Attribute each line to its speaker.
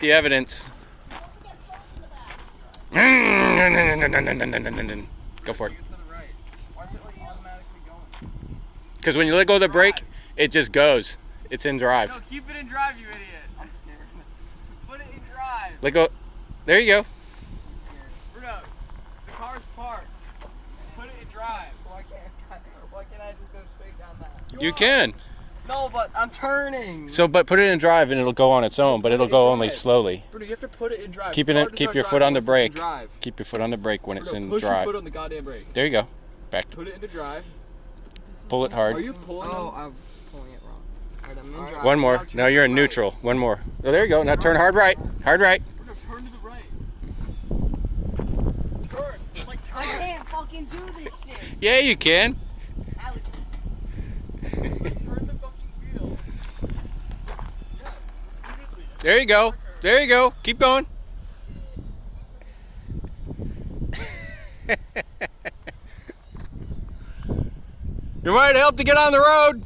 Speaker 1: The evidence. Go for it. Because when you let go of the brake, it just goes. It's in drive.
Speaker 2: No, keep it in drive, you idiot. I'm scared. Put it in drive.
Speaker 1: Let go. There you go.
Speaker 2: I'm scared. Bruno, the car's parked. Put it in drive. Why can't I just go straight down that?
Speaker 1: You can.
Speaker 2: No, but I'm turning.
Speaker 1: But put it in drive and it'll go on its own, but it'll go only slowly.
Speaker 2: Bruno, you have to put it in drive.
Speaker 1: Keep your foot on the brake. Keep your foot on the brake when it's in
Speaker 2: push
Speaker 1: drive.
Speaker 2: Your foot on the goddamn brake.
Speaker 1: There you go. Back.
Speaker 2: Put it into drive.
Speaker 1: Pull it hard.
Speaker 2: Are you pulling?
Speaker 3: Oh, I was pulling it wrong. Alright, I'm in drive.
Speaker 1: One more. Now you're in neutral. One more. Oh, there you go. Now turn hard right. Hard right.
Speaker 2: Bruno, turn to the right. Turn. Like turn.
Speaker 3: I can't fucking do this shit.
Speaker 1: Yeah, you can.
Speaker 3: Alex.
Speaker 2: Turn the fucking wheel. Yeah, repeatedly.
Speaker 1: There you go. There you go. Keep going. You might help to get on the road.